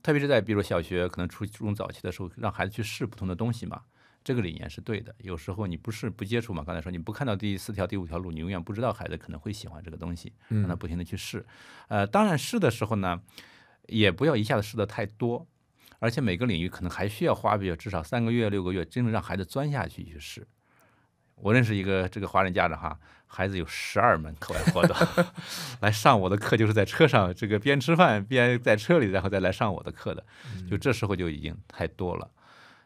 Speaker 2: 特别是在比如小学可能初中早期的时候，让孩子去试不同的东西嘛，这个理念是对的。有时候你不接触嘛，刚才说你不看到第4条、第5条路，你永远不知道孩子可能会喜欢这个东西，让他不停的去试。当然试的时候呢，也不要一下子试的太多，而且每个领域可能还需要花至少3个月、6个月，真正让孩子钻下去试。我认识一个这个华人家长哈，孩子有12门课外活动，来上我的课就是在车上这个边吃饭边在车里，然后再来上我的课的，就这时候就已经太多了。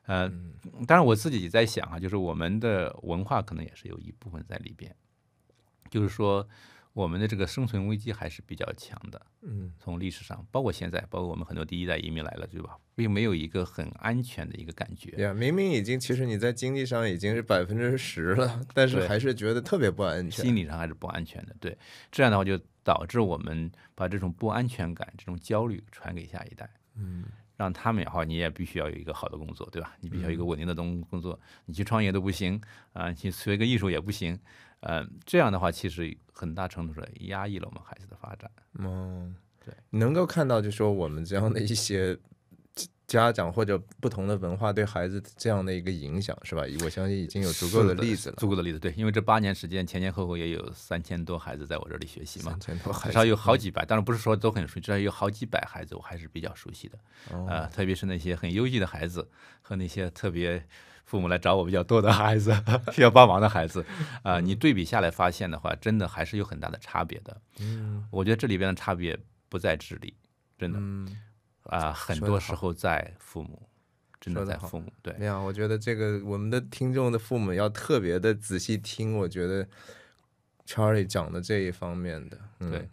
Speaker 2: 当然我自己也在想啊，就是我们的文化可能也是有一部分在里边，就是说我们的这个生存危机还是比较强的。从历史上，包括现在，包括我们很多第一代移民来了，对吧？并没有一个很安全的一个感觉。
Speaker 1: 明明已经其实你在经济上已经是10%了，但是还是觉得特别不安全，
Speaker 2: 心理上还是不安全的。对，这样的话就导致我们把这种不安全感、这种焦虑传给下一代。让他们的话，你也必须要有一个好的工作，对吧？你必须要有一个稳定的工作，你去创业都不行啊，去学一个艺术也不行，这样的话，其实很大程度上压抑了我们孩子的发展。对，
Speaker 1: 你能够看到，就说我们这样的一些家长或者不同的文化对孩子这样的一个影响，是吧？我相信已经有足够的例子了，
Speaker 2: 足够的例子。对，因为这8年时间，前前后后也有3000多孩子在我这里学习嘛
Speaker 1: ，3000多孩子，
Speaker 2: 至少有好几百，当然不是说都很熟悉，至少有好几百孩子我还是比较熟悉的。特别是那些很优异的孩子和那些特别父母来找我比较多的孩子，需要帮忙的孩子，你对比下来发现的话，真的还是有很大的差别的。我觉得这里边的差别不在智力，真的，很多时候在父母。真的在父母。对，
Speaker 1: 我觉得这个我们的听众的父母要特别的仔细听，我觉得 Charlie 讲的这一方面的。
Speaker 2: 对，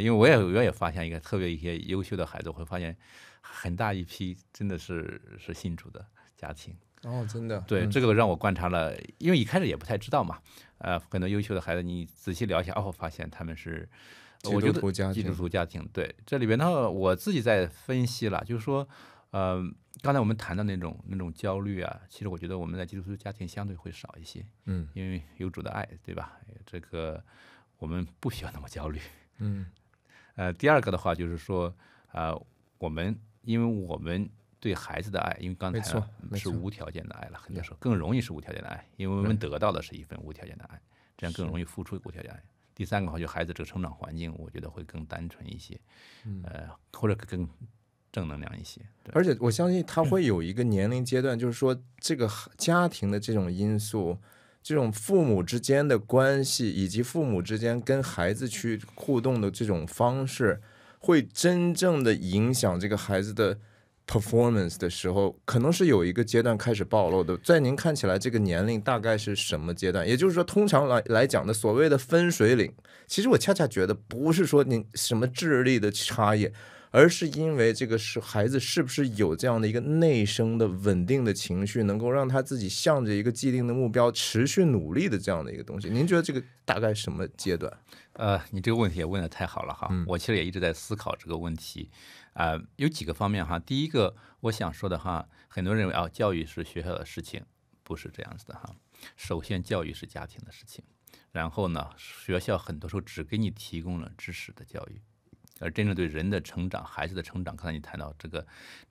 Speaker 2: 因为我也发现一些优秀的孩子，我会发现很大一批真的是信主的家庭。
Speaker 1: 真的。
Speaker 2: 对，这个让我观察了，因为一开始也不太知道嘛。很多优秀的孩子，你仔细聊一下，发现他们是
Speaker 1: 基督徒
Speaker 2: 家庭。对，这里边呢，我自己在分析了，就是说，刚才我们谈的那种焦虑啊，其实我觉得我们在基督徒家庭相对会少一些。因为有主的爱，对吧？这个我们不需要那么焦虑。第二个的话就是说，因为我们对孩子的爱，因为刚才是无条件的爱了，很多时候更容易是无条件的爱，因为我们得到的是一份无条件的爱，这样更容易付出无条件的爱。第三个的话，就孩子这个成长环境，我觉得会更单纯一些，或者更正能量一些。
Speaker 1: 而且我相信他会有一个年龄阶段，就是说这个家庭的这种因素，这种父母之间的关系，以及父母之间跟孩子去互动的这种方式，会真正的影响这个孩子的 performance 的时候，可能是有一个阶段开始暴露的。在您看起来，这个年龄大概是什么阶段？也就是说，通常来讲的所谓的分水岭，其实我恰恰觉得不是说你什么智力的差异，而是因为这个孩子是不是有这样的一个内生的稳定的情绪，能够让他自己向着一个既定的目标持续努力的这样的一个东西。您觉得这个大概什么阶段？
Speaker 2: 你这个问题也问得太好了哈。我其实也一直在思考这个问题。有几个方面哈。第一个我想说的哈，很多人认为教育是学校的事情，不是这样子的哈。首先教育是家庭的事情，然后呢，学校很多时候只给你提供了知识的教育，而真正对人的成长、孩子的成长，刚才你谈到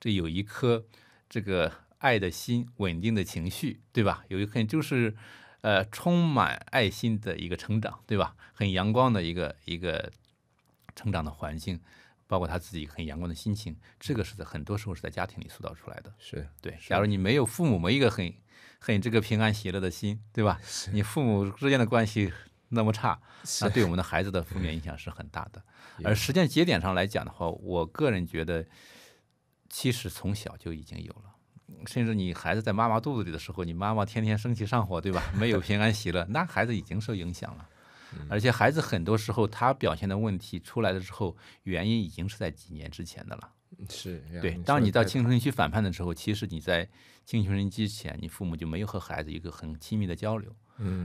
Speaker 2: 这有一颗这个爱的心、稳定的情绪，对吧？有一颗就是充满爱心的一个成长，对吧？很阳光的一个成长的环境，包括他自己很阳光的心情，这个是在很多时候是在家庭里塑造出来的。
Speaker 1: 是
Speaker 2: 对。假如你没有父母没一个很这个平安喜乐的心，对吧？你父母之间的关系那么差，那对我们的孩子的负面影响是很大的。而时间节点上来讲的话，我个人觉得，其实从小就已经有了。甚至你孩子在妈妈肚子里的时候，你妈妈天天生气上火，对吧？没有平安喜乐，那孩子已经受影响了。而且孩子很多时候他表现的问题出来了之后，原因已经是在几年之前的了。
Speaker 1: 是
Speaker 2: 对。当你到青春期反叛的时候，其实你在青春期之前，你父母就没有和孩子一个很亲密的交流，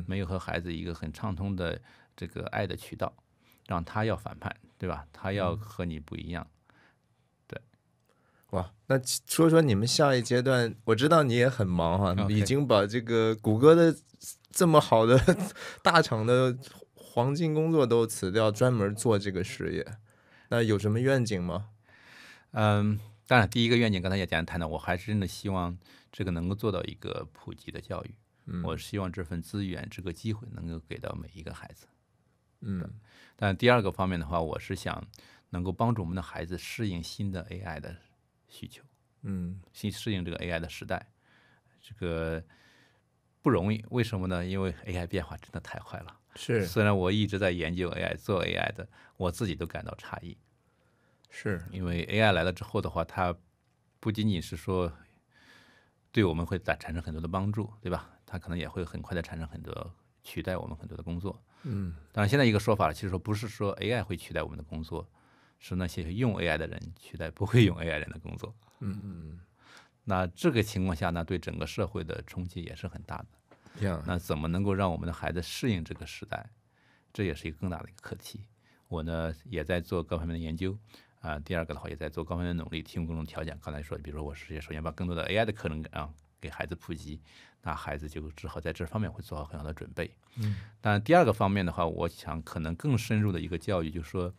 Speaker 2: 没有和孩子一个很畅通的这个爱的渠道，让他要反叛，对吧？他要和你不一样。对。
Speaker 1: 哇，那说说你们下一阶段，我知道你也很忙哈，已经把这个谷歌的这么好的大厂的黄金工作都辞掉，专门做这个事业，那有什么愿景吗？
Speaker 2: 当然第一个愿景刚才也简单谈到，我还是真的希望这个能够做到一个普及的教育。我希望这份资源这个机会能够给到每一个孩子。但第二个方面的话，我是想能够帮助我们的孩子适应新的 AI 的需求，适应这个 AI 的时代，这个不容易。为什么呢？因为 AI 变化真的太快了。
Speaker 1: 是，
Speaker 2: 虽然我一直在研究 AI 做 AI 的，我自己都感到诧异。
Speaker 1: 是
Speaker 2: 因为 AI 来了之后的话，它不仅仅是说对我们会产生很多的帮助，对吧？它可能也会很快的产生很多取代我们很多的工作。当然现在一个说法其实说不是说 AI 会取代我们的工作，是那些用 AI 的人取代不会用 AI 人的工作。那这个情况下呢，对整个社会的冲击也是很大的。那怎么能够让我们的孩子适应这个时代，这也是一个更大的一个课题。我呢也在做各方面的研究第二个的话也在做各方面的努力，提供各种条件。刚才说比如说我首先把更多的 AI 的可能给孩子普及，那孩子就只好在这方面会做好很好的准备。当然第二个方面的话，我想可能更深入的一个教育，就是说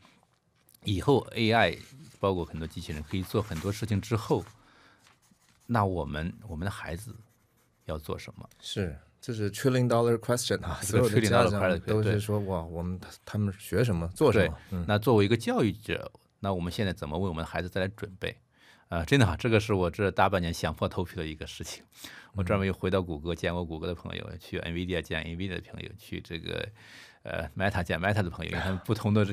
Speaker 2: 以后 AI 包括很多机器人可以做很多事情之后，那我们的孩子要做什么？
Speaker 1: 这是$1 trillion question 所有的家长都是说哇，他们学什么做什么？
Speaker 2: 那作为一个教育者，那我们现在怎么为我们的孩子再来准备？真的这个是我这大半年想破头皮的一个事情。我专门又回到谷歌见过谷歌的朋友，去 NVIDIA 见 NVIDIA 的朋友，去这个Meta 见 Meta 的朋友，因为他们不同的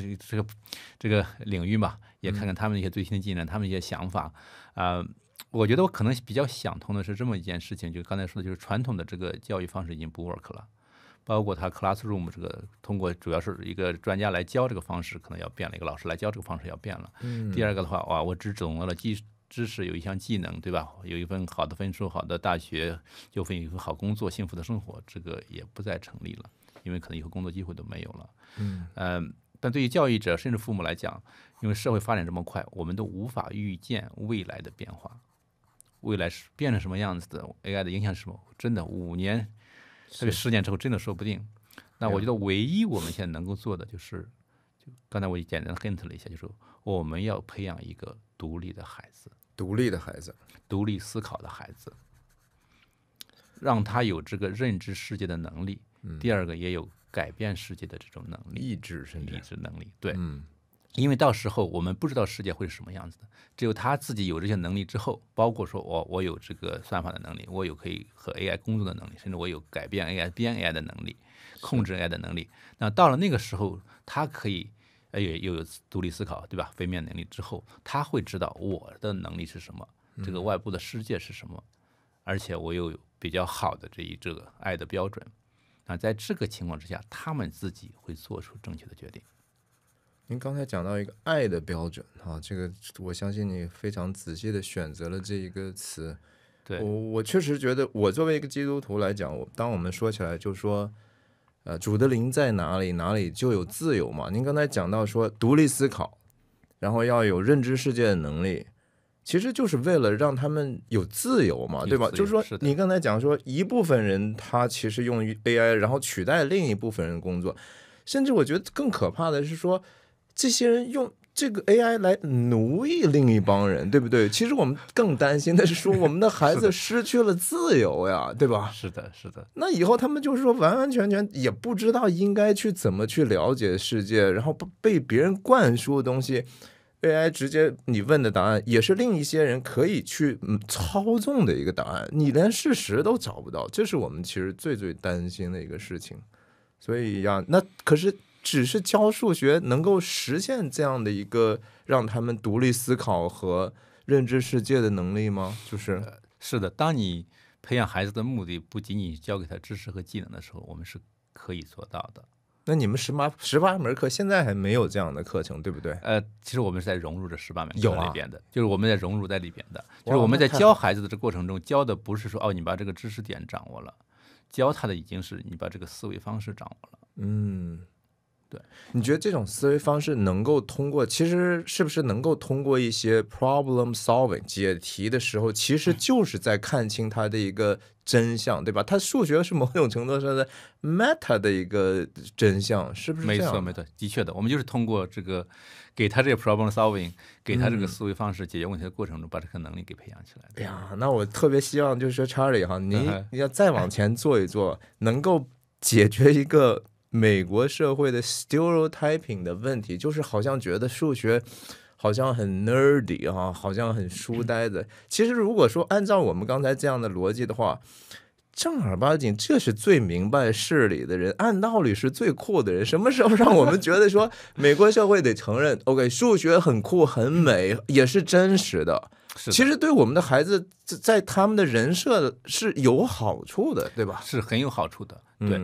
Speaker 2: 这个领域嘛，也看看他们一些最新的技能，他们一些想法我觉得我可能比较想通的是这么一件事情，就刚才说的，就是传统的这个教育方式已经不 work 了，包括他 classroom 这个通过主要是一个专家来教这个方式可能要变了，一个老师来教这个方式要变了。第二个的话，我只掌握了知识，有一项技能，对吧？有一份好的分数，好的大学，有一份好工作，幸福的生活，这个也不再成立了，因为可能以后工作机会都没有了。但对于教育者甚至父母来讲，因为社会发展这么快，我们都无法预见未来的变化。未来是变成什么样子的 ，AI 的影响是什么？真的5年，特别10年之后，真的说不定。那我觉得唯一我们现在能够做的就刚才我简单的 hint 了一下，就是我们要培养一个独立的孩子，独立思考的孩子，让他有这个认知世界的能力。第二个也有改变世界的这种能力，意志能力。对，因为到时候我们不知道世界会是什么样子的，只有他自己有这些能力之后，包括说我有这个算法的能力，我有可以和 AI 工作的能力，甚至我有改变 AI 编 AI 的能力，控制 AI 的能力。那到了那个时候，他可以又有独立思考，对吧？分辨能力之后，他会知道我的能力是什么，这个外部的世界是什么，而且我又有比较好的这个爱的标准。那在这个情况之下，他们自己会做出正确的决定。
Speaker 1: 您刚才讲到一个爱的标准这个我相信你非常仔细的选择了这一个词。
Speaker 2: 对，
Speaker 1: 我确实觉得，我作为一个基督徒来讲，当我们说起来就说主的灵在哪里，哪里就有自由嘛。您刚才讲到说独立思考，然后要有认知世界的能力，其实就是为了让他们有自由嘛，对吧？就是说你刚才讲说一部分人他其实用于 AI 然后取代另一部分人工作，甚至我觉得更可怕的是说这些人用这个 AI 来奴役另一帮人，对不对？其实我们更担心的是说我们的孩子失去了自由呀，对吧？
Speaker 2: 是的。
Speaker 1: 那以后他们就是说完完全全也不知道应该去怎么去了解世界，然后被别人灌输的东西，AI 直接你问的答案也是另一些人可以去操纵的一个答案，你连事实都找不到，这是我们其实最担心的一个事情。所以那可是只是教数学能够实现这样的一个让他们独立思考和认知世界的能力吗？
Speaker 2: 是的，当你培养孩子的目的不仅仅教给他知识和技能的时候，我们是可以做到的。
Speaker 1: 那你们18门课现在还没有这样的课程，对不对？
Speaker 2: 其实我们是在融入这18门课里边的，就是我们在融入在里边的，就是我们在教孩子的这过程中，教的不是说你把这个知识点掌握了，教他的已经是你把这个思维方式掌握了。对，
Speaker 1: 你觉得这种思维方式能够通过，其实是不是能够通过一些 problem solving 解题的时候，其实就是在看清它的一个真相，对吧？它数学是某种程度上的 meta 的一个真相，是不是这样？
Speaker 2: 没错，的确的，我们就是通过这个给他这个 problem solving， 给他这个思维方式解决问题的过程中，把这个能力给培养起来。
Speaker 1: 哎呀，那我特别希望就是说 Charlie 哈，你要再往前做一做，能够解决一个美国社会的 stereotyping 的问题，就是好像觉得数学好像很 nerdy 好像很书呆的。其实如果说按照我们刚才这样的逻辑的话，正儿八经这是最明白事理的人，按道理是最酷的人。什么时候让我们觉得说美国社会得承认 OK 数学很酷很美也是真实的，其实对我们的孩子在他们的人设是有好处的，对吧？
Speaker 2: 是很有好处的。对，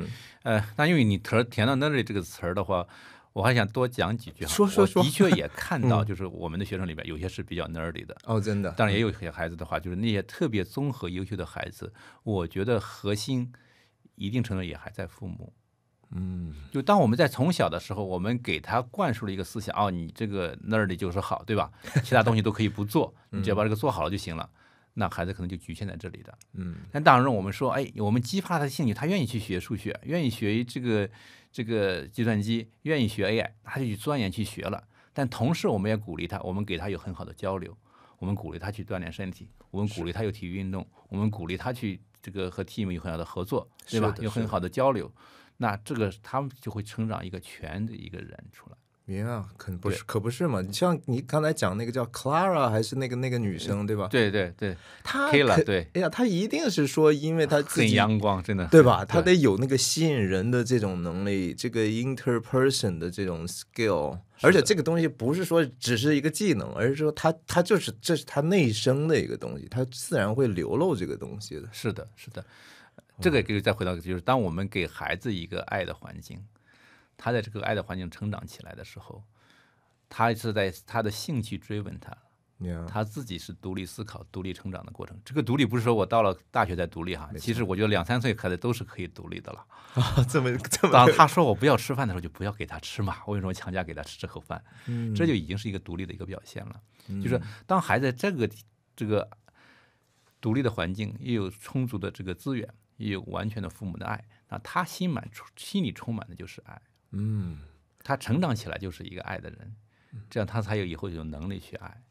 Speaker 2: 那因为你填到 nerdy 这个词儿的话，我还想多讲几句哈。
Speaker 1: 说。
Speaker 2: 我的确也看到，就是我们的学生里边有些是比较 nerdy 的。
Speaker 1: 真的。
Speaker 2: 当然也有一些孩子的话，就是那些特别综合优秀的孩子，我觉得核心一定程度也还在父母。就当我们在从小的时候，我们给他灌输了一个思想，你这个 nerdy 就是好，对吧？其他东西都可以不做，你只要把这个做好了就行了。那孩子可能就局限在这里的。但当然我们说，我们激发他的兴趣，他愿意去学数学，愿意学这个计算机，愿意学 AI， 他就去钻研去学了。但同时我们也鼓励他，我们给他有很好的交流，我们鼓励他去锻炼身体，我们鼓励他有体育运动，我们鼓励他去这个和 team 有很好的合作，对吧？有很好的交流。那这个他们就会成长一个全的一个人出来。
Speaker 1: 可不是嘛？像你刚才讲那个叫 Clara 还是那个女生，对吧？
Speaker 2: 对，
Speaker 1: 她
Speaker 2: Kayla， 对，
Speaker 1: 她一定是说，因为她自己
Speaker 2: 很阳光，真的，
Speaker 1: 对吧？她得有那个吸引人的这种能力，这个 interperson 的这种 skill， 而且这个东西不是说只是一个技能，而是说她就是这是她内生的一个东西，她自然会流露这个东西的。
Speaker 2: 是的。这个就再回到，就是当我们给孩子一个爱的环境，他在这个爱的环境成长起来的时候，他是在他的兴趣追问他自己是独立思考、独立成长的过程。这个独立不是说我到了大学才独立哈，其实我觉得2、3岁孩子都是可以独立的了。
Speaker 1: 这么。
Speaker 2: 当他说我不要吃饭的时候，就不要给他吃嘛。为什么强加给他吃这口饭？这就已经是一个独立的一个表现了。就是当孩子这个独立的环境，也有充足的这个资源，也有完全的父母的爱，那他心里充满的就是爱。他成长起来就是一个爱的人，这样他才以后有能力去爱，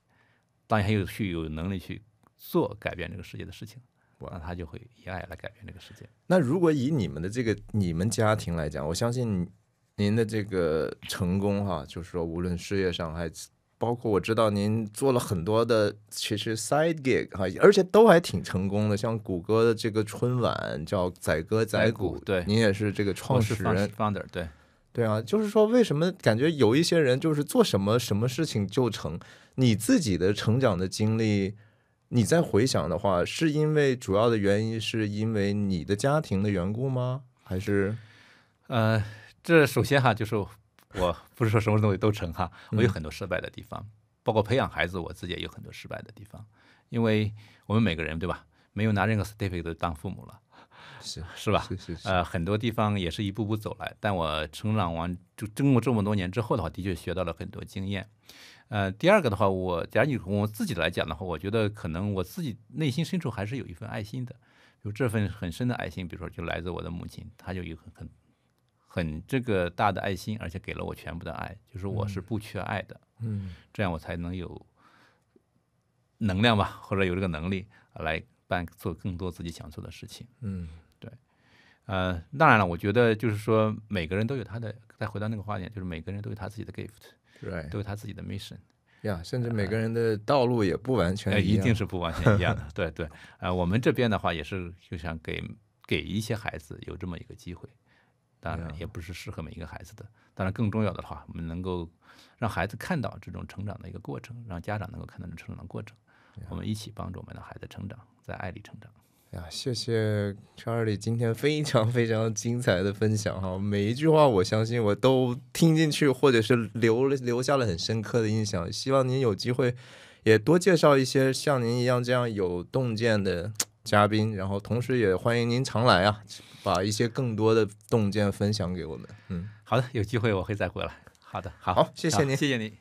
Speaker 2: 当然还有能力去做改变这个世界的事情，那他就会以爱来改变这个世界。
Speaker 1: 那如果以你们家庭来讲，我相信您的这个成功哈，就是说无论事业上还包括我知道您做了很多的其实 side gig 哈，而且都还挺成功的，像谷歌的这个春晚叫载歌载舞，
Speaker 2: 对，
Speaker 1: 您也是这个创始人
Speaker 2: founder，
Speaker 1: 对啊，就是说为什么感觉有一些人就是做什么事情就成？你自己的成长的经历，你再回想的话，是因为主要的原因是因为你的家庭的缘故吗？还是
Speaker 2: 这首先哈，就是我不是说什么东西都成哈，我有很多失败的地方，包括培养孩子，我自己也有很多失败的地方，因为我们每个人对吧，没有拿任何 certificate 当父母了。是吧？很多地方也是一步步走来，但我成长完就经过这么多年之后的话，的确学到了很多经验。第二个的话，假如从我自己来讲的话，我觉得可能我自己内心深处还是有一份爱心的，有这份很深的爱心，比如说就来自我的母亲，她就有很这个大的爱心，而且给了我全部的爱，就是我是不缺爱的。这样我才能有能量吧，或者有这个能力来做更多自己想做的事情。对。当然了，我觉得就是说每个人都有他的，再回到那个话点，就是每个人都有他自己的 gift， 都有他自己的 mission。
Speaker 1: 甚至每个人的道路也不完全一样，
Speaker 2: 一定是不完全一样的。对。我们这边的话也是就想给一些孩子有这么一个机会，当然也不是适合每一个孩子的。当然更重要的话，我们能够让孩子看到这种成长的一个过程，让家长能够看到这种成长的过程，我们一起帮助我们的孩子成长，在爱里成长。
Speaker 1: 谢谢 Charlie 今天非常非常精彩的分享哈，每一句话我相信我都听进去，或者是留下了很深刻的印象。希望您有机会也多介绍一些像您一样这样有洞见的嘉宾，然后同时也欢迎您常来啊，把一些更多的洞见分享给我们。
Speaker 2: 好的，有机会我会再回来。好的，
Speaker 1: 好，谢谢您，
Speaker 2: 谢谢你。